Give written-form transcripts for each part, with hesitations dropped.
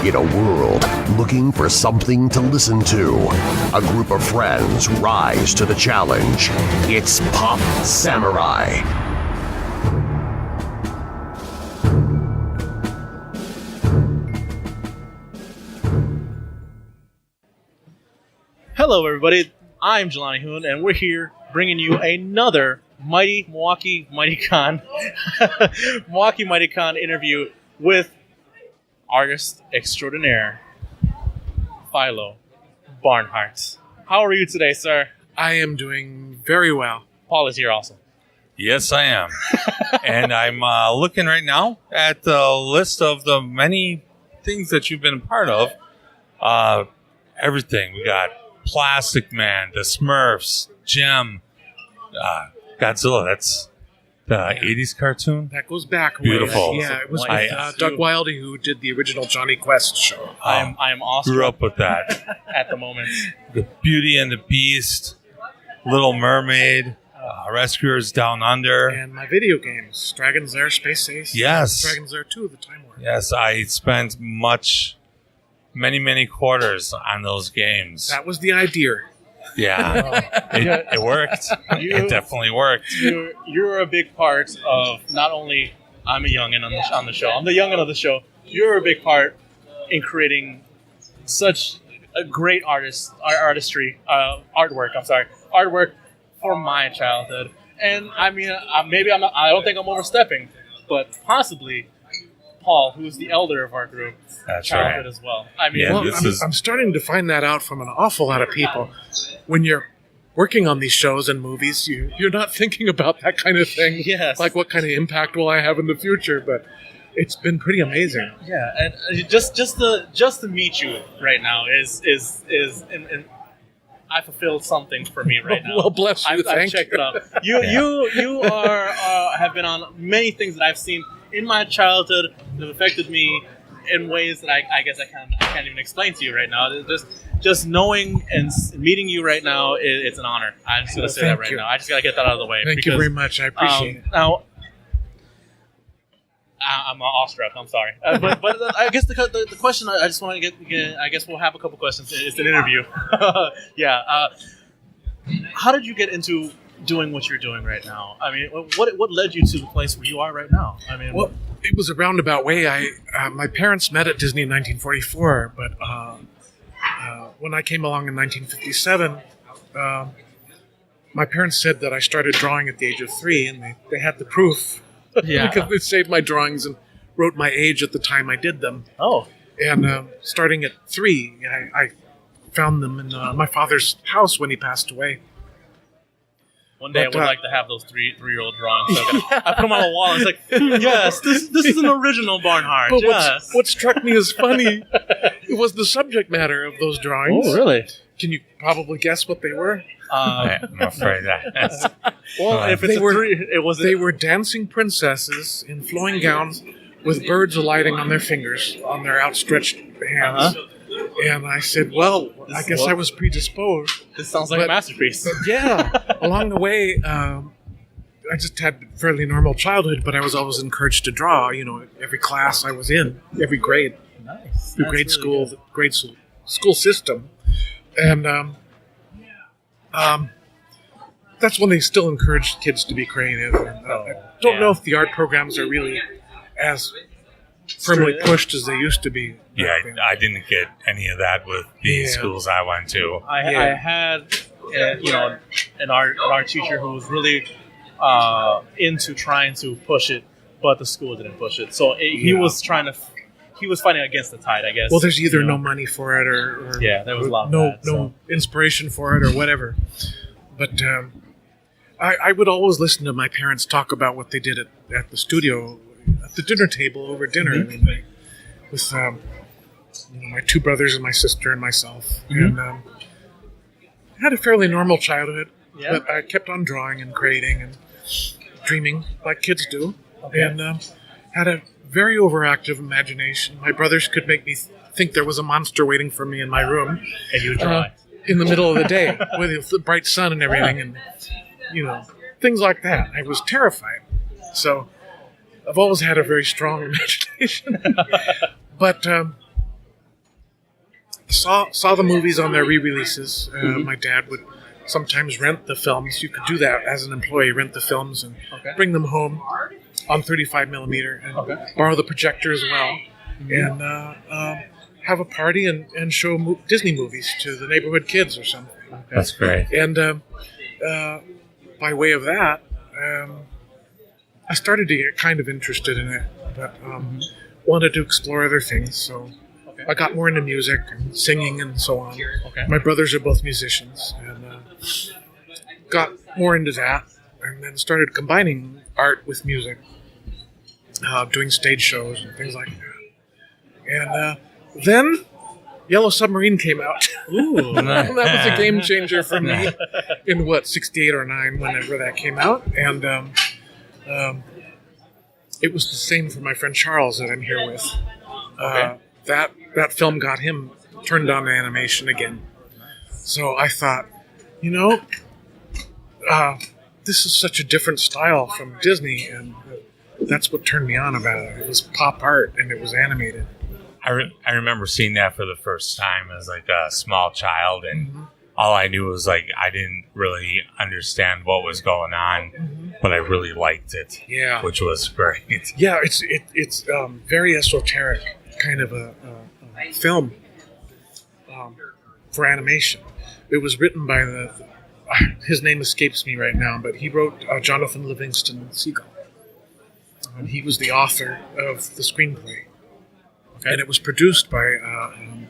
In a world looking for something to listen to, a group of friends rise to the challenge. It's Pop Samurai. Hello, everybody. I'm Jelani Hoon, and we're here bringing you another Milwaukee MightyCon Milwaukee MightyCon interview with artist extraordinaire Philo Barnhart. How are you today, sir? I am doing very well. Paul is here also. Yes, I am. And I'm looking right now at the list of the many things that you've been a part of. Everything. We got Plastic Man, the Smurfs, Gem, Godzilla. That's the 80s cartoon. That goes back. Beautiful. Yeah, it was with Doug Wildey, who did the original Johnny Quest show. I'm awesome. Grew up with that. At the moment. The Beauty and the Beast, Little Mermaid, Rescuers Down Under. And my video games, Dragon's Lair, Space Ace. Yes. Dragon's Lair 2, the Time War. Yes, I spent many quarters on those games. That was the idea. Yeah, it worked. It definitely worked. You're a big part of not only I'm a youngin' on the show. I'm the youngin' of the show. You're a big part in creating such a great artwork. Artwork for my childhood. And I mean, I don't think I'm overstepping, but possibly Paul, who's the elder of our group, childhood as well. I mean, I'm starting to find that out from an awful lot of people. When you're working on these shows and movies, you're not thinking about that kind of thing. Yes. Like what kind of impact will I have in the future? But it's been pretty amazing. Yeah, and just to meet you right now is and I fulfilled something for me right now. Well, bless you. I've checked it out. You are have been on many things that I've seen in my childhood that have affected me in ways that I guess I can't even explain to you right now. Just knowing and meeting you right now, it's an honor. I'm just going to say that right now. I just got to get that out of the way. Thank you very much. I appreciate it. Now, I'm awestruck. I'm sorry, but I guess the question I just want to get. I guess we'll have a couple questions. It's an interview. Yeah. How did you get into doing what you're doing right now? I mean, what led you to the place where you are right now? I mean, well, it was a roundabout way. My parents met at Disney in 1944, but when I came along in 1957, my parents said that I started drawing at the age of 3, and they had the proof. Yeah. Because they saved my drawings and wrote my age at the time I did them. Oh. And starting at 3, I found them in my father's house when he passed away. One day I would like to have those three-year-old drawings. So I put them on a wall and it's like, yes, this is an original Barnhart. But yes. what struck me as funny it was the subject matter of those drawings. Oh, really? Can you probably guess what they were? I'm afraid that. Well, if it's they were dancing princesses in flowing gowns with birds alighting on their fingers, on their outstretched hands. Uh-huh. And I said, well, I guess I was predisposed. This sounds like a masterpiece. Yeah. Along the way, I just had a fairly normal childhood, but I was always encouraged to draw, every class I was in, every grade. Nice. Through grade school system. And that's when they still encouraged kids to be creative. And, I don't know if the art programs are really as firmly pushed as they used to be. Yeah, I didn't get any of that with the schools I went to. I had, an art teacher who was really into trying to push it, but the school didn't push it. So he was fighting against the tide, I guess. Well, there's either no money for it or there was a lot of that, no inspiration for it or whatever. But I would always listen to my parents talk about what they did at the studio, at the dinner table over dinner. Mm-hmm. I mean, with my 2 brothers and my sister and myself. Mm-hmm. And I had a fairly normal childhood, but I kept on drawing and creating and dreaming like kids do. Okay. And had a very overactive imagination. My brothers could make me think there was a monster waiting for me in my room. And you would draw it. In the middle of the day with the bright sun and everything. And, things like that. I was terrified. So I've always had a very strong imagination. But saw the movies on their re-releases. My dad would sometimes rent the films. You could do that as an employee, rent the films and bring them home on 35 millimeter and borrow the projector as well. And have a party and show Disney movies to the neighborhood kids or something. That's great. And by way of that, I started to get kind of interested in it, but wanted to explore other things. So I got more into music and singing and so on. My brothers are both musicians, and got more into that, and then started combining art with music, doing stage shows and things like that. And then Yellow Submarine came out. Ooh. That was a game changer for me in, 68 or 9, whenever that came out. And it was the same for my friend Charles that I'm here with. That film got him turned on to animation again. So I thought, this is such a different style from Disney, and that's what turned me on about it. It was pop art, and it was animated. I remember seeing that for the first time as like a small child, and all I knew was like I didn't really understand what was going on, but I really liked it. Yeah, which was great. Yeah, it's very esoteric kind of a film for animation. It was written by his name escapes me right now, but he wrote Jonathan Livingston Seagull, and he was the author of the screenplay. And it was produced by, I'm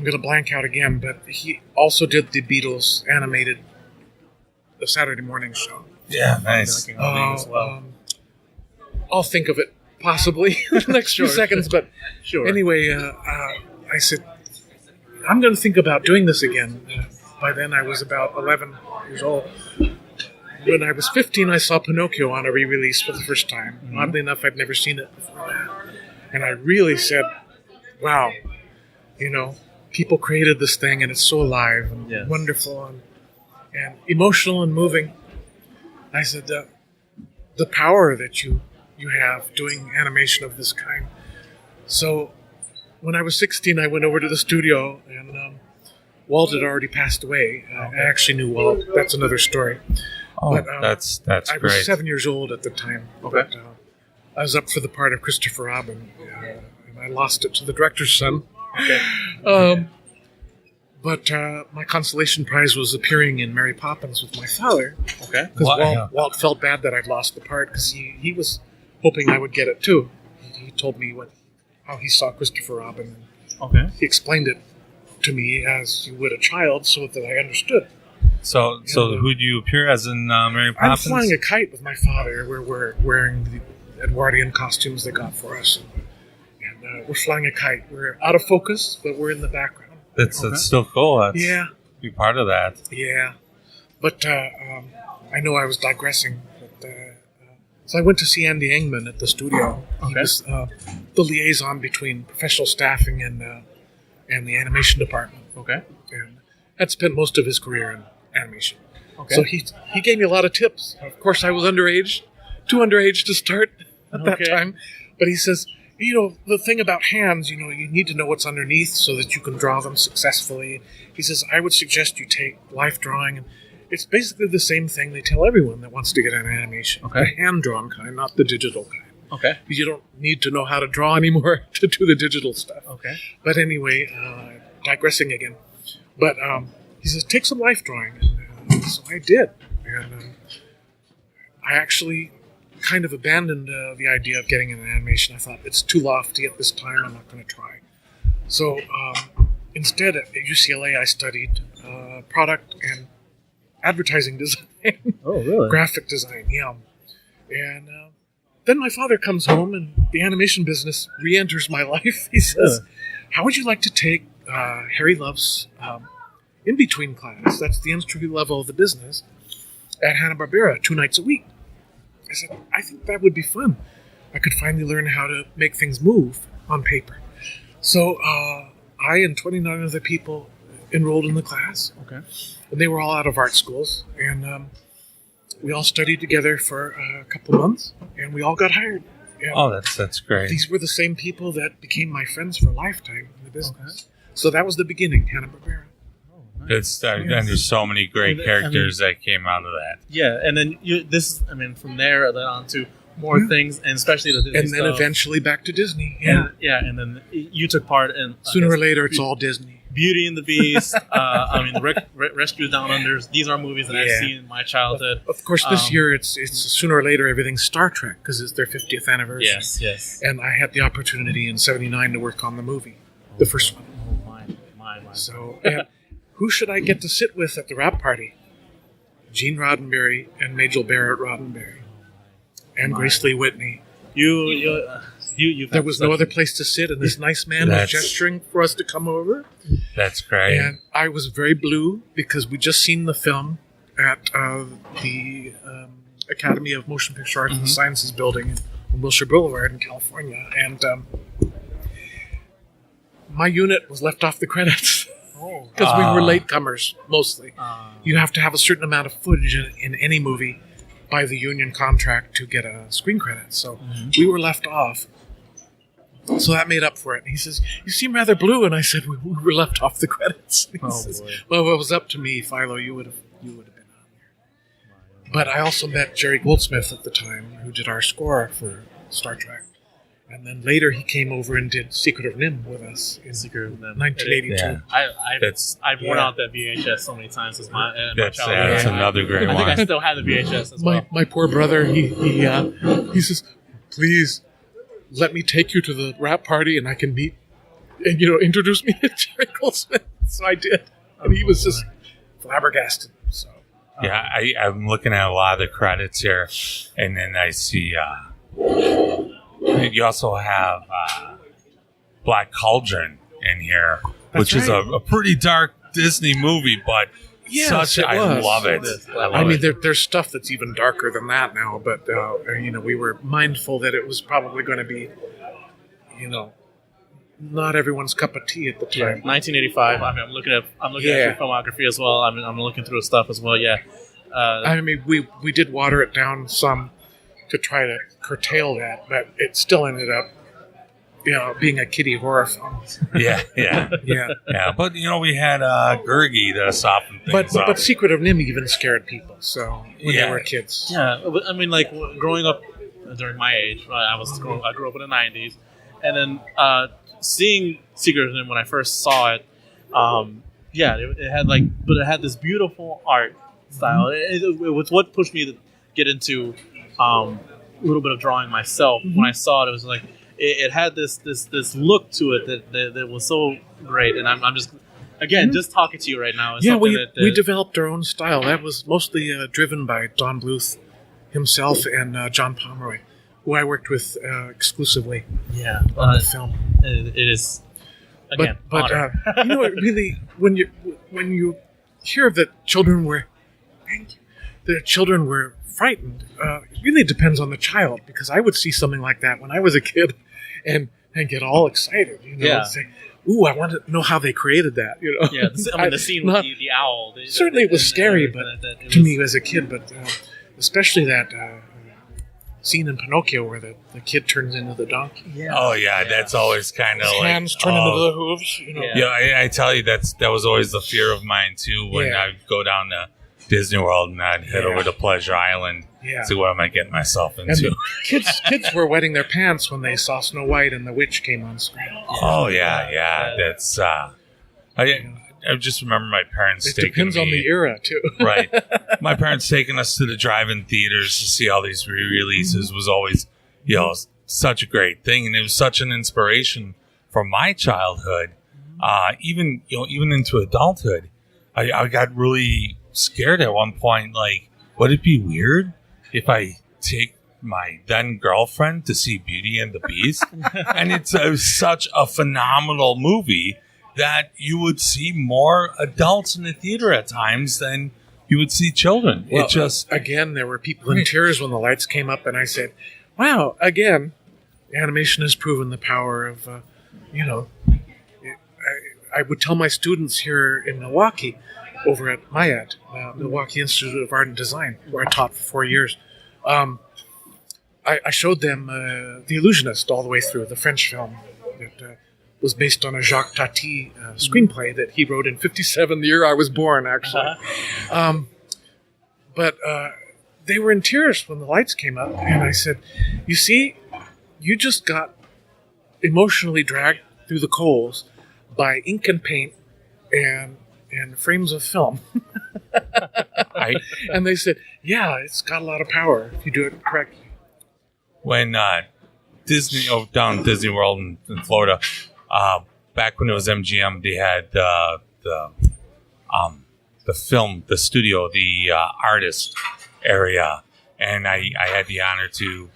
going to blank out again, but he also did the Beatles animated, the Saturday morning show. Yeah, nice. As well. I'll think of it possibly in the next few seconds, but anyway, I said, I'm going to think about doing this again. By then I was about 11 years old. When I was 15, I saw Pinocchio on a re-release for the first time. Oddly enough, I'd never seen it before that. And I really said, wow, people created this thing and it's so alive and wonderful and emotional and moving. I said, the power that you have doing animation of this kind. So when I was 16, I went over to the studio, and Walt had already passed away. I actually knew Walt. That's another story. Oh, but, that's I great. was 7 years old at the time. But, I was up for the part of Christopher Robin, and I lost it to the director's son. But my consolation prize was appearing in Mary Poppins with my father. Because Walt felt bad that I'd lost the part, because he was hoping I would get it too. He told me how he saw Christopher Robin. He explained it to me as you would a child, so that I understood. So who do you appear as in Mary Poppins? I'm flying a kite with my father. We're wearing the Edwardian costumes they got for us. And we're flying a kite. We're out of focus, but we're in the background. It's still cool. Be part of that. Yeah. But I know I was digressing. But, so I went to see Andy Engman at the studio. He was the liaison between professional staffing and the animation department. And had spent most of his career in animation. So he gave me a lot of tips. Of course, I was underage. Too underage to start at that time. But he says, the thing about hands, you need to know what's underneath so that you can draw them successfully. He says, I would suggest you take life drawing. And it's basically the same thing they tell everyone that wants to get an animation. The hand-drawn kind, not the digital kind. You don't need to know how to draw anymore to do the digital stuff. But anyway, digressing again. But he says, take some life drawing. And so I did. And I actually kind of abandoned the idea of getting an animation. I thought, it's too lofty at this time. I'm not going to try. So instead, at UCLA, I studied product and advertising design. Oh, really? Graphic design, yeah. And then my father comes home, and the animation business re-enters my life. He says, how would you like to take Harry Love's in-between class? That's the entry level of the business at Hanna-Barbera 2 nights a week. I said, I think that would be fun. I could finally learn how to make things move on paper. So I and 29 other people enrolled in the class. And they were all out of art schools. And we all studied together for a couple months. And we all got hired. And Oh, that's great. these were the same people that became my friends for a lifetime in the business. So that was the beginning, Hanna-Barbera. Good stuff. And there's so many great And, characters that came out of that. Yeah, and then from there then on to more things, and especially the Disney And then stuff. eventually back to Disney. And then you took part in Sooner or later, it's all Disney. Beauty and the Beast. Rescue Down Under. These are movies that I've seen in my childhood. Of course, this year it's sooner or later everything's Star Trek because it's their 50th anniversary. Yes. And I had the opportunity in '79 to work on the movie, the first one. Oh my. So, and who should I get to sit with at the wrap party? Gene Roddenberry and Majel Barrett Roddenberry, and Grace Lee Whitney. There There was no other place to sit, and this nice man was gesturing for us to come over. That's great. And I was very blue because we just seen the film at the Academy of Motion Picture Arts and Sciences building on Wilshire Boulevard in California. And my unit was left off the credits because we were latecomers, mostly. You have to have a certain amount of footage in any movie by the union contract to get a screen credit. So we were left off. So that made up for it. And he says, "You seem rather blue." And I said, "We were left off the credits." And he says, boy. "Well, if it was up to me, Philo, you would have been on there." But I also met Jerry Goldsmith at the time, who did our score for Star Trek. And then later he came over and did Secret of NIMH with us in Secret of NIMH. 1982. Yeah. I've worn out that VHS so many times as my That's childhood. another great I think I one. still have the VHS as well. My poor brother, he says, "Please let me take you to the wrap party and I can meet and introduce me to Jerry Goldsmith." So I did, and he was just flabbergasted. So Yeah, I'm looking at a lot of the credits here, and then I see you also have Black Cauldron in here, which is a pretty dark Disney movie, but I love it. I mean, there's stuff that's even darker than that now, but we were mindful that it was probably going to be, not everyone's cup of tea at the time. 1985. I mean, I'm looking at your filmography as well. I'm looking through stuff as well. Yeah. I mean, we did water it down some to try to curtail that, but it still ended up, being a kiddie horror film. Yeah. But we had Gurgi to soften things up. But Secret of NIMH even scared people. So when they were kids. Yeah, but I mean, like growing up during my age, I grew up in the '90s, and then seeing Secret of NIMH when I first saw it, it had this beautiful art style. It was what pushed me to get into a little bit of drawing myself. When I saw it, it was like it had this look to it that was so great. And I'm just just talking to you right now. Is we developed our own style. That was mostly driven by Don Bluth himself and John Pomeroy, who I worked with exclusively on the film. It is again, but it really when you hear that children were frightened, it really depends on the child, because I would see something like that when I was a kid and get all excited, and say, "Ooh, I want to know how they created that." Yeah, the scene with the owl. Certainly, it was scary, to me as a kid, but especially that scene in Pinocchio where the kid turns into the donkey. Yeah. Oh yeah, that's always kind of like hands turn into the hooves. I tell you that was always the fear of mine too. When I'd go down to Disney World and I'd head over to Pleasure Island. Yeah. See what am I getting myself into? And kids were wetting their pants when they saw Snow White and the Witch came on screen. Oh yeah. That's I just remember my parents taking me. It depends on the era too. Right. My parents taking us to the drive-in theaters to see all these re-releases was always, such a great thing, and it was such an inspiration for my childhood. Even into adulthood, I got really scared at one point. Like, would it be weird if I take my then girlfriend to see Beauty and the Beast? And it's such a phenomenal movie that you would see more adults in the theater at times than you would see children. Well, it just again, there were people in tears when the lights came up, and I said, "Wow!" Again, animation has proven the power of, I would tell my students here in Milwaukee, over at MIAD, Milwaukee Institute of Art and Design, where I taught for 4 years. I showed them The Illusionist all the way through, the French film that was based on a Jacques Tati screenplay that he wrote in 1957, the year I was born, actually. But they were in tears when the lights came up, and I said, you see, you just got emotionally dragged through the coals by ink and paint and frames of film. And they said, yeah, it's got a lot of power if you do it correctly. When Disney, down at Disney World in Florida, back when it was MGM, they had the film, the studio, the artist area, and I had the honor to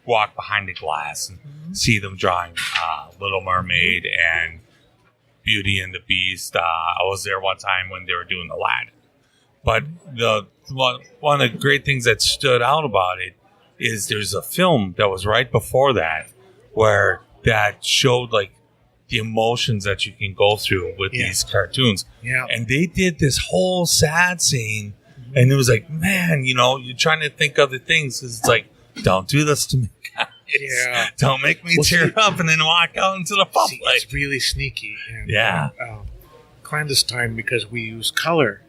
walk behind the glass and see them drawing Little Mermaid and Beauty and the Beast. I was there one time when they were doing Aladdin. But one of the great things that stood out about it is there's a film that was right before that where that showed like the emotions that you can go through with these cartoons. Yeah. And they did this whole sad scene, and it was like, man, you're trying to think of the things. It's like, don't do this to me, guys. Yeah. Don't make me tear up and then walk out into the public. It's really sneaky. And, clandestine because we use color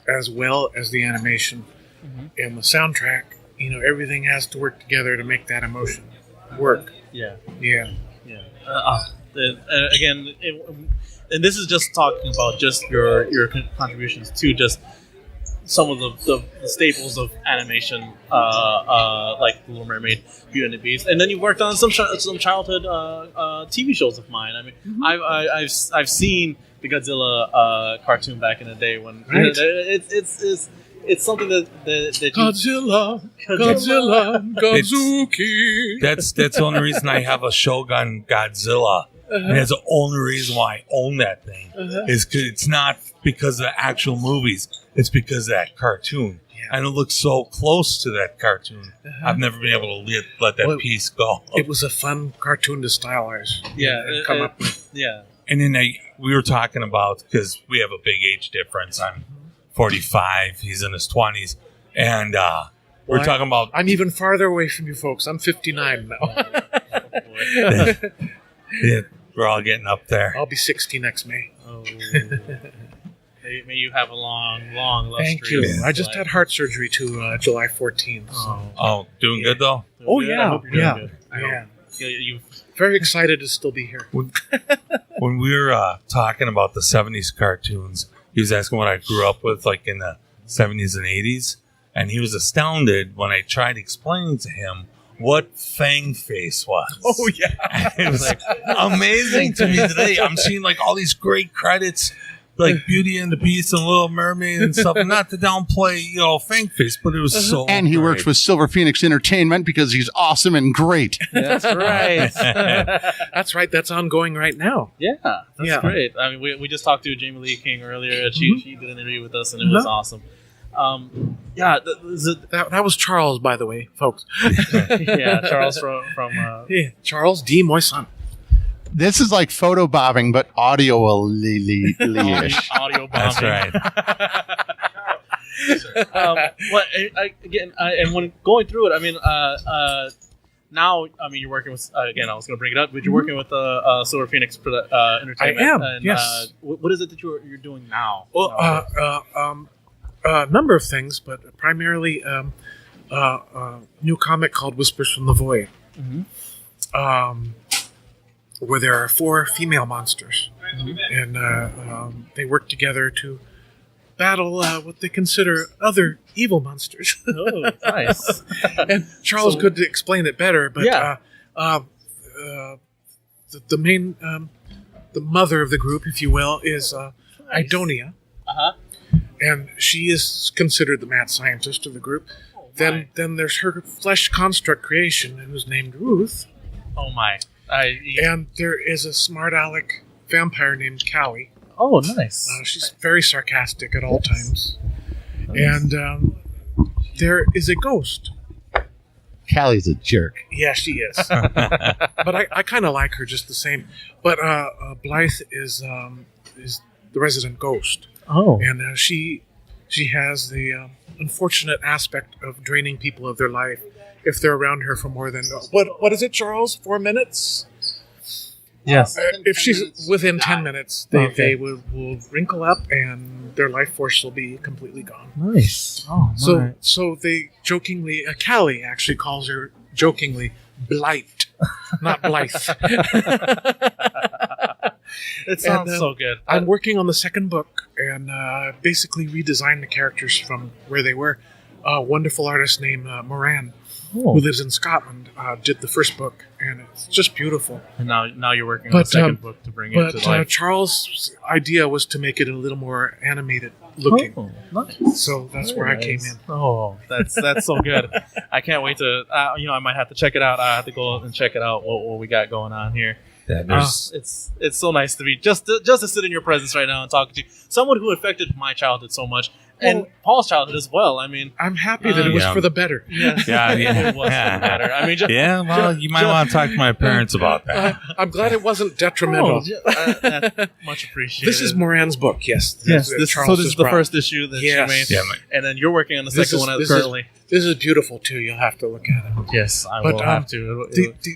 as well as the animation and the soundtrack. Everything has to work together to make that emotion work. Yeah. Again, and this is just talking about just your contributions to just some of the staples of animation, like Little Mermaid, Beauty and the Beast, and then you worked on some childhood TV shows of mine. I mean, I've seen the Godzilla cartoon back in the day when it's something that Godzilla, Godzuki. That's the only reason I have a Shogun Godzilla. And that's the only reason why I own that thing. Is because it's not because of the actual movies. It's because of that cartoon. Yeah. And it looks so close to that cartoon. I've never been able to let that piece go. It was a fun cartoon to stylize. And come up with. Yeah. And then we were talking about, because we have a big age difference. I'm 45. He's in his 20s. And we're talking about... I'm even farther away from you folks. I'm 59 now. Yeah, we're all getting up there. I'll be 60 next May. Oh. May you have a long, illustrious Thank you. life. I just had heart surgery to July 14th. So. Doing good, though? Oh, yeah. I hope you're doing good. Yeah. Very excited to still be here. When we were talking about the 70s cartoons, he was asking what I grew up with, like in the 70s and 80s. And he was astounded when I tried explaining to him what Fang Face was. Oh, yeah. It was amazing to me today. I'm seeing like all these great credits, like Beauty and the Beast and Little Mermaid and stuff. Not to downplay, Fang Face, but it was so And he works with Silver Phoenix Entertainment because he's awesome and great. That's right. That's right. That's ongoing right now. Yeah, that's great. I mean, we just talked to Jamie Lee King earlier. And she did an interview with us, and it was awesome. That was Charles, by the way, folks. Yeah, Charles from Charles D. Moisson. This is like photo bobbing, but audio-ish. Audio bombing. That's right. And when going through it, I mean, now, I mean, you're working with, again, I was going to bring it up, but you're working with Silver Phoenix Entertainment. I am, and, yes. What is it that you're doing now? Well, a number of things, but primarily a new comic called Whispers from the Void, where there are 4 female monsters, and they work together to battle what they consider other evil monsters. Oh, nice. And Charles could explain it better, but the main, the mother of the group, if you will, is Idonia. And she is considered the mad scientist of the group. Then there's her flesh construct creation, who's named Ruth. Oh my! And there is a smart aleck vampire named Callie. Oh, nice. She's very sarcastic at all times. And there is a ghost. Callie's a jerk. Yeah, she is. But I kind of like her just the same. But Blythe is the resident ghost. Oh. And she has the unfortunate aspect of draining people of their life if they're around her for more than what is it, Charles? 4 minutes? Yes. If she's within 10 minutes, they will wrinkle up and their life force will be completely gone. Nice. Oh, So they jokingly, Callie actually calls her jokingly Blight, not Blythe. It sounds so good. I'm working on the second book and basically redesigned the characters from where they were. A wonderful artist named Moran, who lives in Scotland, did the first book, and it's just beautiful. And now you're working on the second book to bring it to life. Charles' idea was to make it a little more animated looking. Oh, nice. So that's where I came in. Oh, that's so good. I can't wait to. I might have to check it out. I have to go and check it out. What we got going on here. Yeah, it's so nice to be just to sit in your presence right now and talk to you, someone who affected my childhood so much and Paul's childhood as well. I mean, I'm happy that it was for the better. Yeah, it was for the better. I mean, you might want to talk to my parents about that. I'm glad it wasn't detrimental. Much appreciated. This is Moran's book. Yes. This is the first issue that she made. Yeah, and then you're working on the second one currently. This is beautiful too. You'll have to look at it. Yes, I will have to.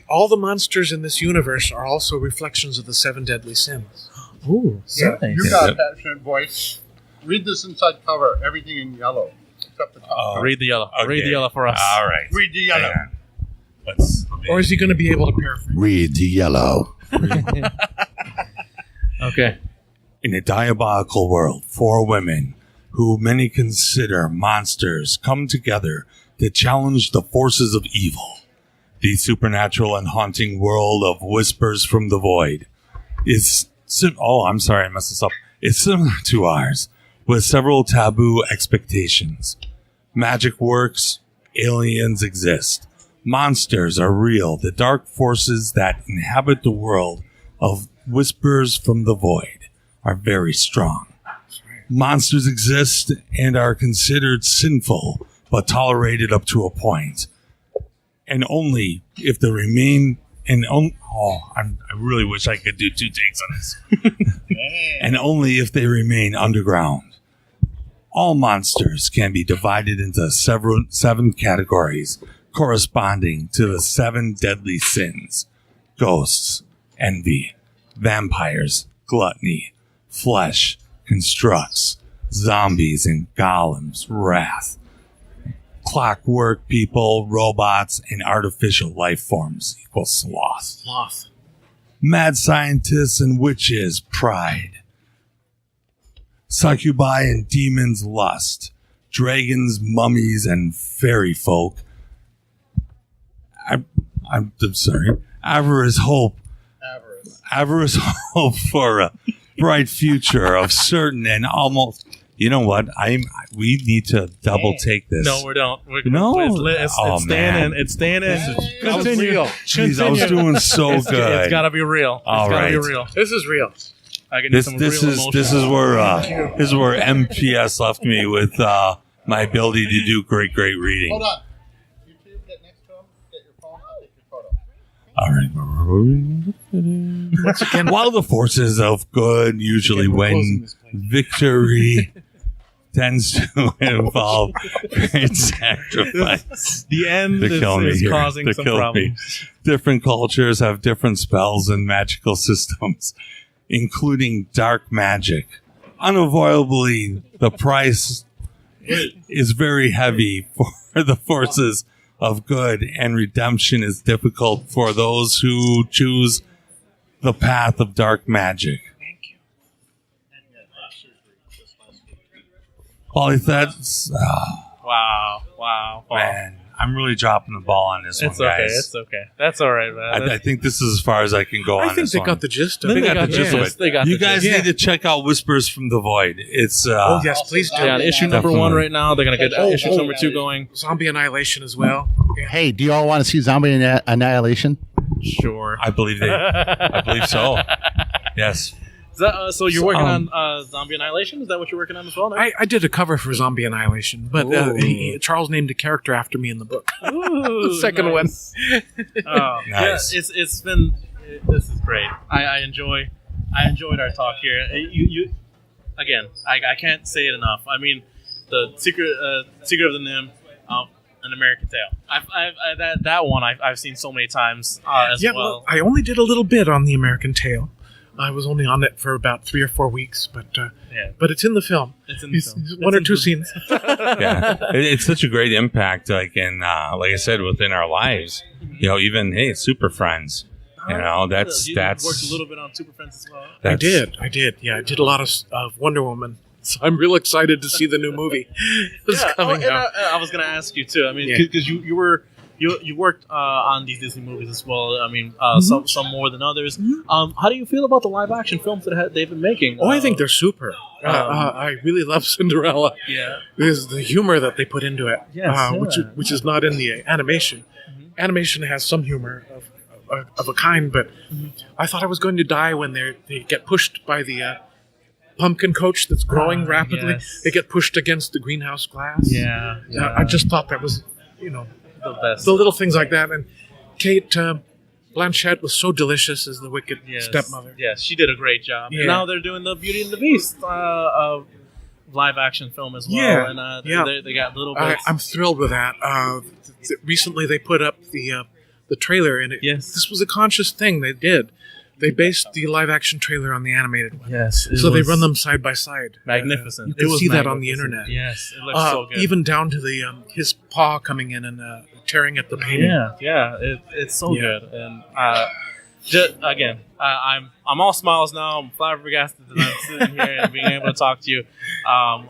All the monsters in this universe are also reflections of the 7 deadly sins. Ooh, so nice. You got a passionate voice. Read this inside cover. Everything in yellow, except the top. Read the yellow. Okay. Read the yellow for us. All right. Read the yellow. Or is he going to be able to paraphrase? Read the yellow. Okay. In a diabolical world, 4 women, who many consider monsters, come together to challenge the forces of evil. The supernatural and haunting world of Whispers from the Void is... I'm sorry, I messed this up. It's similar to ours, with several taboo expectations. Magic works, aliens exist, monsters are real, the dark forces that inhabit the world of Whispers from the Void are very strong. Monsters exist and are considered sinful, but tolerated up to a point. And only if they remain... I really wish I could do 2 takes on this. And only if they remain underground. All monsters can be divided into 7 categories corresponding to the 7 deadly sins. Ghosts, envy, vampires, gluttony, flesh, constructs, zombies and golems, wrath, clockwork people, robots, and artificial life forms equals sloth. Mad scientists and witches, pride. Succubi and demons, lust. Dragons, mummies, and fairy folk. I'm sorry. Avarice, hope. Avarice, hope for a bright future of certain and almost... You know what? We need to double take this. No, we don't. It's staying in. It's staying in. Continue. Jeez, I was doing so good. It's got to be real. All right. Gotta be real. This is real. I can This is where MPS left me with my ability to do great reading. Hold on. You two get next to him. Get your phone. I'll take your photo. All right. Once again, While the forces of good usually win, victory tends to involve great sacrifice. The end is causing some problems. Different cultures have different spells and magical systems, including dark magic. Unavoidably, the price is very heavy for the forces of good, and redemption is difficult for those who choose the path of dark magic. Well, that's... Wow. Man, I'm really dropping the ball on this one, guys. It's okay. That's all right, man. I think this is as far as I can go on I think this they one. got the gist of They it. got the gist of it. You guys need to check out Whispers from the Void. It's Oh, yes, please do. Yeah, issue number 1 right now. They're going to get issue number 2 going. Zombie Annihilation as well. Yeah. Hey, do you all want to see Zombie Annihilation? Sure. I believe so. Yes. So you're working on Zombie Annihilation? Is that what you're working on as well? Now? I did a cover for Zombie Annihilation, but Charles named a character after me in the book. Ooh, the second nice. Oh, Nice. Yeah, this is great. I enjoyed our talk here. You again, I can't say it enough. I mean, the Secret of the NIMH. An American Tale. That one I've seen so many times as well. I only did a little bit on the American Tale. I was only on it for about 3 or 4 weeks, but it's in the film. It's in the film. One or two scenes. Yeah, it's such a great impact. Like like I said, within our lives. You know, even Super Friends. You know, that's you worked a little bit on Super Friends as well. I did. Yeah, I did a lot of Wonder Woman. So I'm real excited to see the new movie that's coming out. I was going to ask you too. I mean, because you worked on these Disney movies as well. I mean, some more than others. How do you feel about the live action films that they've been making? I think they're super. I really love Cinderella. Yeah, there's the humor that they put into it, yes, which is not in the animation. Mm-hmm. Animation has some humor of a kind, but I thought I was going to die when they get pushed by the pumpkin coach that's growing rapidly. Yes. They get pushed against the greenhouse glass. Yeah. I just thought that was, the best. the little things like that. And Cate Blanchett was so delicious as the wicked stepmother. Yes, she did a great job. Yeah. And now they're doing the Beauty and the Beast live action film as well. Yeah. And they got little bits. I'm thrilled with that. Recently they put up the trailer, and this was a conscious thing they did. They based the live-action trailer on the animated one. Yes. So they run them side by side. Magnificent. You can see that on the internet. Yes, it looks so good. Even down to the his paw coming in and tearing at the painting. It's so good. And again, I'm all smiles now. I'm flabbergasted that I'm sitting here and being able to talk to you.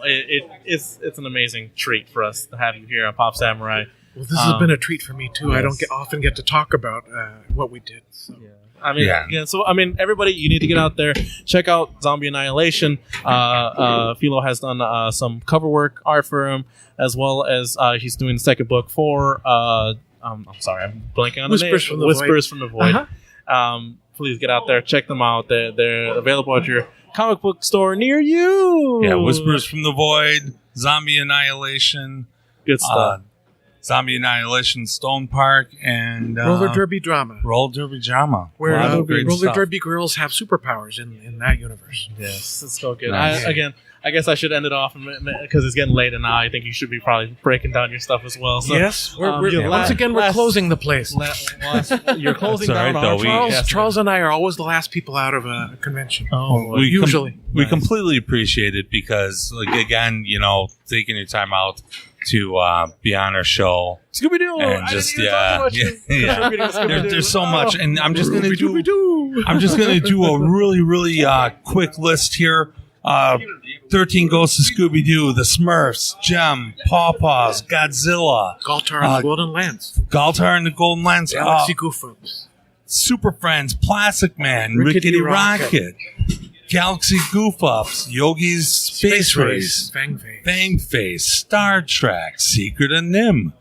It's an amazing treat for us to have you here on Pop Samurai. Well, this has been a treat for me too. Yes. I don't often get to talk about what we did. So. Yeah. Again, everybody, you need to get out there, check out Zombie Annihilation. Philo has done some cover work, art for him, as well as he's doing the second book for. I'm sorry, I'm blanking on the name. Whispers from the Void. Uh-huh. Please get out there, check them out. They're available at your comic book store near you. Yeah, Whispers from the Void, Zombie Annihilation, good stuff. Zombie Annihilation, Stone Park, and Roller Derby Drama. Where roller derby girls have superpowers in that universe. Yes, it's so good. Nice. I guess I should end it off because it's getting late, and now I think you should be probably breaking down your stuff as well. So, yes, once again we're closing the place. You're closing down. Charles and I are always the last people out of a convention. We completely appreciate it because, again, taking your time out to be on our show. Scooby-Doo! And just, there's so much. And I'm just going to do a really, really quick list here. 13 Ghosts of Scooby-Doo, The Smurfs, Gem, Paw Paws, Godzilla. Galtar and the Golden Lance. Galaxy Goof-Ups. Super Friends, Plastic Man, Rickety Rocket. Galaxy Goof-Ups, Yogi's Space Race, Fang Face, Star Trek, Secret of NIMH,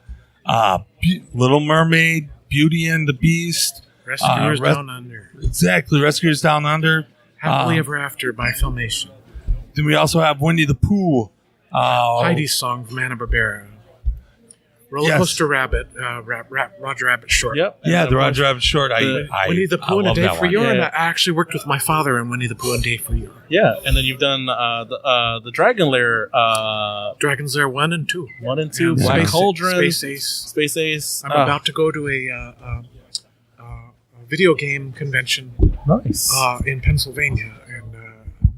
Little Mermaid, Beauty and the Beast, Rescuers Down Under. Exactly, Rescuers Down Under. Happily Ever After by Filmation. Then we also have Winnie the Pooh. Heidi's song from Hanna-Barbera. Roller Coaster Rabbit, Roger Rabbit short. Yep. Yeah, the Roger Rabbit short. Winnie the Pooh and A Day for You. And I actually worked with my father on Winnie the Pooh and A Day for You. Yeah, and then you've done the Dragon Lair. Dragon's Lair 1 and 2. 1 and 2. Black Cauldron. Space Ace. I'm about to go to a video game convention. Nice. In Pennsylvania.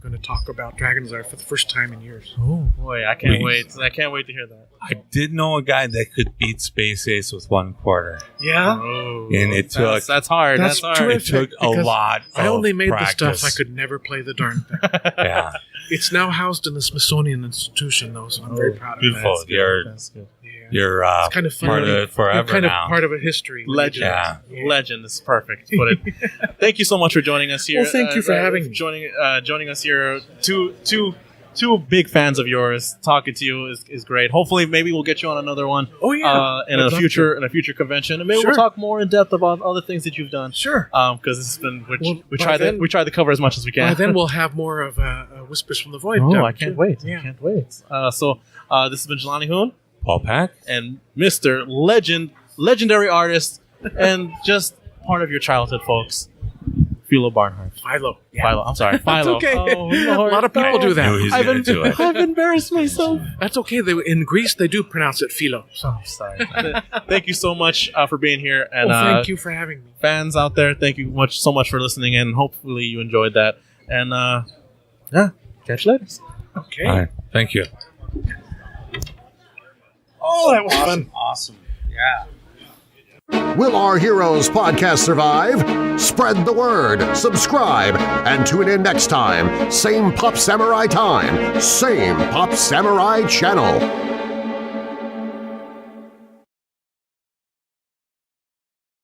Going to talk about Dragon's Lair for the first time in years. Oh boy, I can't wait! I can't wait to hear that. I did know a guy that could beat Space Ace with 1 quarter. Yeah, and it took that's hard. That's hard. It took a lot. I only made practice. the stuff I could never play the darn thing. Yeah, it's now housed in the Smithsonian Institution, though, so I'm very proud of it. Beautiful. That's good. You're it's kind of part of it forever now. Part of a history. Legend. Yeah. Legend is perfect. But thank you so much for joining us here. Well, thank you for having me. Joining us here. Two big fans of yours. Talking to you is great. Hopefully, maybe we'll get you on another one. Oh yeah. In a future convention, and maybe we'll talk more in depth about other things that you've done. Sure. Because this has been we try to cover as much as we can. By then we'll have more of Whispers from the Void. Oh, I can't wait. Yeah. I can't wait. So this has been Jelani Hoon, Paul Pack, and Mr. Legendary artist, and just part of your childhood, folks. Philo Barnhart. Philo. Yeah. Philo. I'm sorry. Philo. okay. Oh, A Lord. lot of people do that. Knew he's gonna do it. I've embarrassed myself. That's okay. In Greece, they do pronounce it philo. So. Oh, sorry. Thank you so much for being here. And Thank you for having me. fans out there, thank you so much for listening in. Hopefully you enjoyed that. And yeah, catch you later. Okay. All right. Thank you. Oh, that was fun. Awesome. Yeah. Will our heroes podcast survive? Spread the word, subscribe, and tune in next time. Same Pop Samurai time, same Pop Samurai channel.